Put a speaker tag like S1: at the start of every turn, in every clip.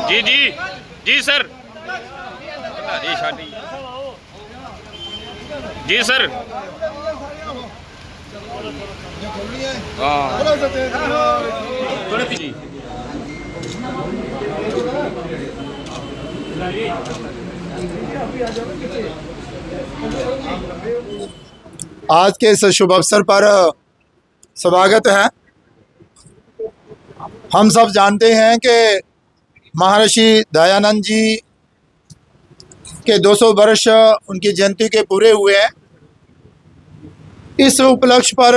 S1: जी जी जी sir. जी sir. थोड़े पीछे।
S2: आज के इस शुभ अवसर पर स्वागत है। हम सब जानते हैं कि महर्षि दयानंद जी के 200 वर्ष उनकी जयंती के पूरे हुए हैं। इस उपलक्ष्य पर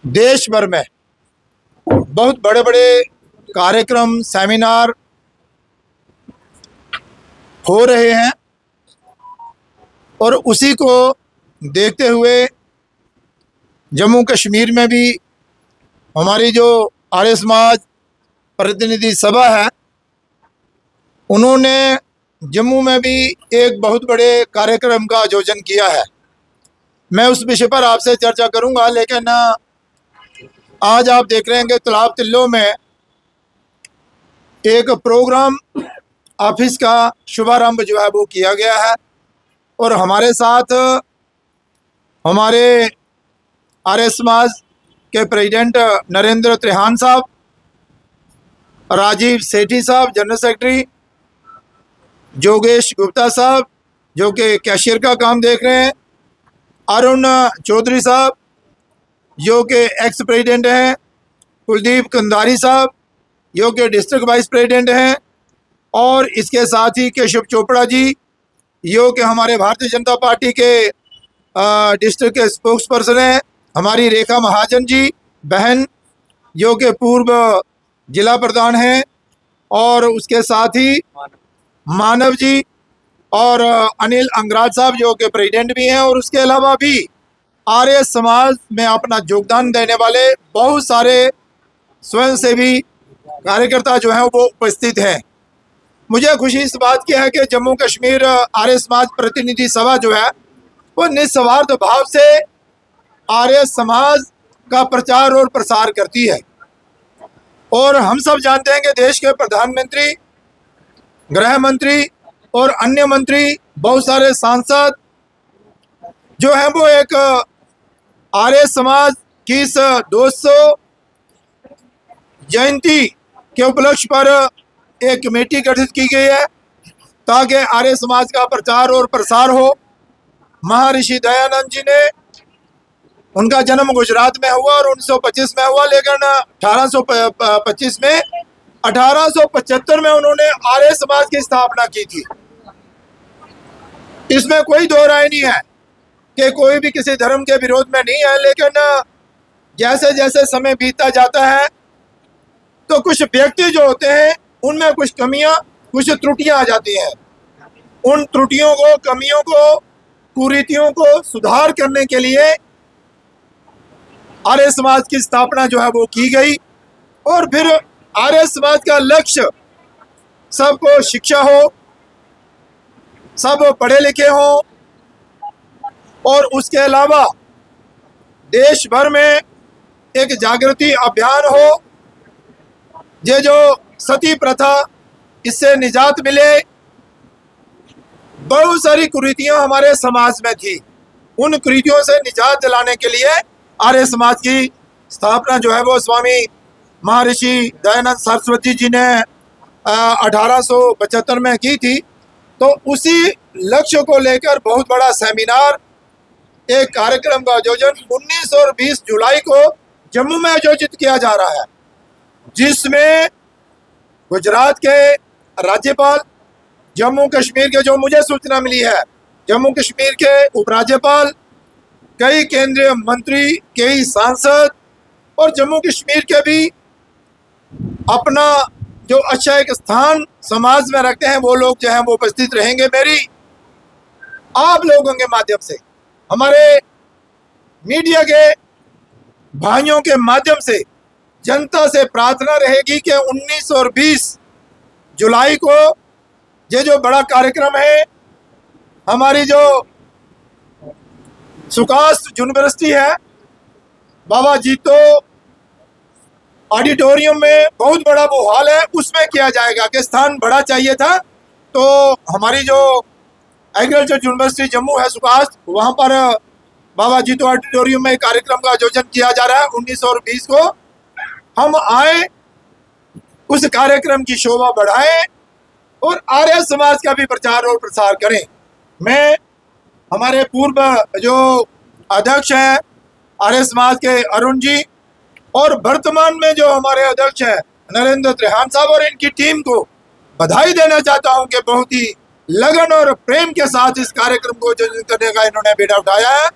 S2: देश भर में बहुत बड़े बड़े कार्यक्रम सेमिनार हो रहे हैं और उसी को देखते हुए जम्मू कश्मीर में भी हमारी जो आर्य समाज प्रतिनिधि सभा है, उन्होंने जम्मू में भी एक बहुत बड़े कार्यक्रम का आयोजन किया है। मैं उस विषय पर आपसे चर्चा करूंगा, लेकिन आज आप देख रहे हैं कि तालाब तिल्लो में एक प्रोग्राम ऑफिस का शुभारंभ जो है वो किया गया है और हमारे साथ हमारे आर्य समाज के प्रेसिडेंट नरेंद्र त्रिहान साहब, राजीव सेठी साहब जनरल सेक्रेटरी, जोगेश गुप्ता साहब जो कि कैशियर का काम देख रहे हैं, अरुण चौधरी साहब जो कि एक्स प्रेसिडेंट हैं, कुलदीप कंधारी साहब जो कि डिस्ट्रिक्ट वाइस प्रेसिडेंट हैं, और इसके साथ ही केशव चोपड़ा जी जो कि हमारे भारतीय जनता पार्टी के डिस्ट्रिक्ट के स्पोक्स पर्सन हैं, हमारी रेखा महाजन जी बहन जो कि पूर्व जिला प्रधान हैं, और उसके साथ ही मानव जी और अनिल अंगराज साहब जो कि प्रेसिडेंट भी हैं, और उसके अलावा भी आर्य समाज में अपना योगदान देने वाले बहुत सारे स्वयंसेवी कार्यकर्ता जो हैं वो उपस्थित हैं। मुझे खुशी इस बात की है कि जम्मू कश्मीर आर्य समाज प्रतिनिधि सभा जो है वो निस्वार्थ भाव से आर्य समाज का प्रचार और प्रसार करती है। और हम सब जानते हैं कि देश के प्रधानमंत्री, गृह मंत्री और अन्य मंत्री, बहुत सारे सांसद जो हैं वो एक आर्य समाज की इस 200 जयंती के उपलक्ष्य पर एक कमेटी गठित की गई है ताकि आर्य समाज का प्रचार और प्रसार हो। महर्षि दयानंद जी ने, उनका जन्म गुजरात में हुआ और 1925 में हुआ, लेकिन 1825 में 1875 में उन्होंने आर्य समाज की स्थापना की थी। इसमें कोई दो राय नहीं है कि कोई भी किसी धर्म के विरोध में नहीं है, लेकिन जैसे जैसे समय बीतता जाता है तो कुछ व्यक्ति जो होते हैं उनमें कुछ कमियां, कुछ त्रुटियां आ जाती हैं। उन त्रुटियों को, कमियों को, कुरीतियों को सुधार करने के लिए आर्य समाज की स्थापना जो है वो की गई। और फिर आर्य समाज का लक्ष्य सबको शिक्षा हो, सब पढ़े लिखे हो, और उसके अलावा देश भर में एक जागृति अभियान हो। ये जो सती प्रथा, इससे निजात मिले। बहुत सारी कुरीतियां हमारे समाज में थी, उन कुरीतियों से निजात दिलाने के लिए आर्य समाज की स्थापना जो है वो स्वामी महर्षि दयानंद सरस्वती जी ने 1875 में की थी। तो उसी लक्ष्य को लेकर बहुत बड़ा सेमिनार, एक कार्यक्रम का आयोजन 19 और 20 जुलाई को जम्मू में आयोजित किया जा रहा है, जिसमें गुजरात के राज्यपाल, जम्मू कश्मीर के, जो मुझे सूचना मिली है, जम्मू कश्मीर के उपराज्यपाल, कई केंद्रीय मंत्री, कई सांसद और जम्मू कश्मीर के भी अपना जो अच्छा एक स्थान समाज में रखते हैं वो लोग जो हैं वो उपस्थित रहेंगे। मेरी आप लोगों के माध्यम से, हमारे मीडिया के भाइयों के माध्यम से जनता से प्रार्थना रहेगी कि 19 और 20 जुलाई को ये जो बड़ा कार्यक्रम है, हमारी जो सुकाश यूनिवर्सिटी है, बाबा जीतो ऑडिटोरियम में बहुत बड़ा वो हॉल है, उसमें किया जाएगा कि स्थान बड़ा चाहिए था। तो हमारी जो एग्रीकल्चर यूनिवर्सिटी जम्मू है सुकास्ट, वहाँ पर बाबा जीतो ऑडिटोरियम में कार्यक्रम का आयोजन किया जा रहा है 19 और 20 को। हम आए, उस कार्यक्रम की शोभा बढ़ाएं और आर्य समाज का भी प्रचार और प्रसार करें। मैं हमारे पूर्व जो अध्यक्ष हैं आर्य समाज के अरुण जी, और वर्तमान में जो हमारे अध्यक्ष हैं नरेंद्र त्रेहान साहब और इनकी टीम को बधाई देना चाहता हूं कि बहुत ही लगन और प्रेम के साथ इस कार्यक्रम को आयोजित करने का इन्होंने बीड़ा उठाया है।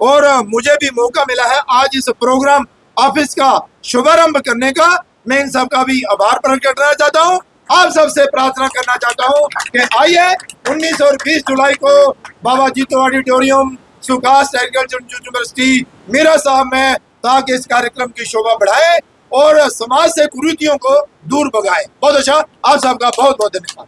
S2: और मुझे भी मौका मिला है आज इस प्रोग्राम ऑफिस का शुभारंभ करने का। मैं इन सबका भी आभार प्रकट करना चाहता हूं। आप सबसे प्रार्थना करना चाहता हूं कि आइए 19 और 20 जुलाई को बाबा जीतो ऑडिटोरियम सुकास्ट एग्रीकल्चर यूनिवर्सिटी मीरा साहब में, ताकि इस कार्यक्रम की शोभा बढ़ाए और समाज से कुरीतियों को दूर भगाए। बहुत अच्छा, आप सबका बहुत बहुत धन्यवाद।